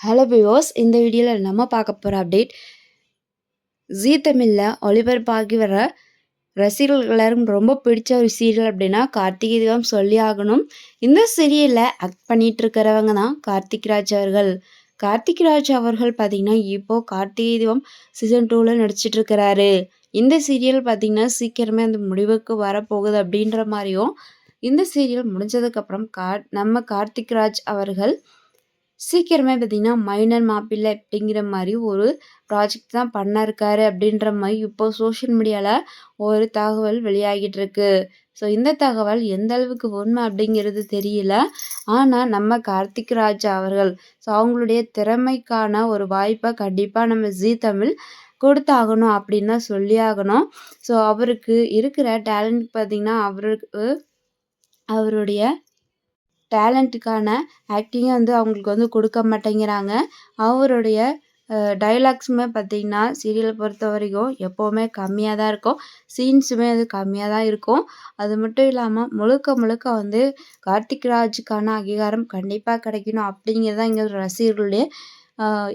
Hello viewers, இந்த வீடியோவில் நம்ம பார்க்க போகிற அப்டேட் ஜீ தமிழில் ஒளிபரப்பாகி வர ரசிகர்கள் எல்லாரும் ரொம்ப பிடிச்ச ஒரு சீரியல் அப்படின்னா கார்த்திகை தீபம் சொல்லி ஆகணும். இந்த சீரியலில் ஆக்ட் பண்ணிட்டு இருக்கிறவங்க தான் கார்த்திக் ராஜ் அவர்கள். கார்த்திக் ராஜ் அவர்கள் பார்த்தீங்கன்னா இப்போ கார்த்திகை தீபம் சீசன் 2ல் நடிச்சிட்டு இருக்கிறாரு. இந்த சீரியல் பார்த்தீங்கன்னா சீக்கிரமே அந்த முடிவுக்கு வரப்போகுது அப்படின்ற மாதிரியும், இந்த சீரியல் முடிஞ்சதுக்கப்புறம் நம்ம கார்த்திக் ராஜ் அவர்கள் சீக்கிரமே பார்த்தீங்கன்னா மைனர் மாப்பிள்ளை அப்படிங்கிற மாதிரி ஒரு ப்ராஜெக்ட் தான் பண்ண இருக்காரு அப்படின்ற மாதிரி இப்போ சோஷியல் மீடியாவில் ஒரு தகவல் வெளியாகிட்டு இருக்கு. ஸோ இந்த தகவல் எந்த அளவுக்கு உண்மை அப்படிங்கிறது தெரியல. ஆனால் நம்ம கார்த்திக் ராஜ் அவர்கள் ஸோ அவங்களுடைய திறமைக்கான ஒரு வாய்ப்பை கண்டிப்பாக நம்ம ஜீ தமிழ் கொடுத்தாகணும் அப்படின்னு தான் சொல்லி ஆகணும். ஸோ அவருக்கு இருக்கிற டேலண்ட் பார்த்திங்கன்னா அவருடைய டேலண்ட்டுக்கான ஆக்டிங்கை அவங்களுக்கு கொடுக்க மாட்டேங்கிறாங்க. அவருடைய டயலாக்ஸுமே பார்த்திங்கன்னா சீரியலை பொறுத்த வரைக்கும் எப்போவுமே கம்மியாக தான் இருக்கும். சீன்ஸுமே கம்மியாக தான் இருக்கும். அது மட்டும் இல்லாமல் முழுக்க முழுக்க கார்த்திக் ராஜுக்கான அங்கீகாரம் கண்டிப்பாக கிடைக்கணும் அப்படிங்கிறது தான் எங்கள் ரசிகர்களுடைய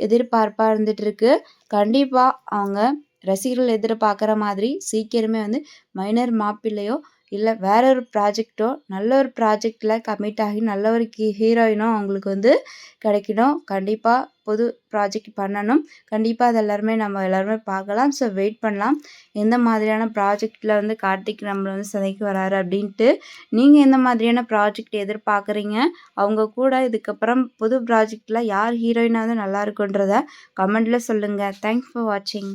எதிர்பார்ப்பாக இருந்துகிட்ருக்கு. கண்டிப்பாக அவங்க ரசிகர்கள் எதிர்பார்க்குற மாதிரி சீக்கிரமே மைனர் மாப்பிள்ளையோ இல்லை வேற ஒரு ப்ராஜெக்டோ நல்ல ஒரு ப்ராஜெக்டில் கமிட் ஆகி நல்ல ஒரு ஹீரோயினோ அவங்களுக்கு கிடைக்கணும். கண்டிப்பாக புது ப்ராஜெக்ட் பண்ணணும். கண்டிப்பாக அது நம்ம எல்லாருமே பார்க்கலாம். ஸோ வெயிட் பண்ணலாம். எந்த மாதிரியான ப்ராஜெக்டில் கார்த்திக் நம்மளை சதைக்கு வராரு அப்படின்ட்டு. நீங்கள் எந்த மாதிரியான ப்ராஜெக்ட் எதிர்பார்க்குறீங்க? அவங்க கூட இதுக்கப்புறம் புது ப்ராஜெக்டில் யார் ஹீரோயினாக நல்லா இருக்குன்றத கமெண்டில் சொல்லுங்கள். தேங்க்ஸ் ஃபார் வாட்சிங்.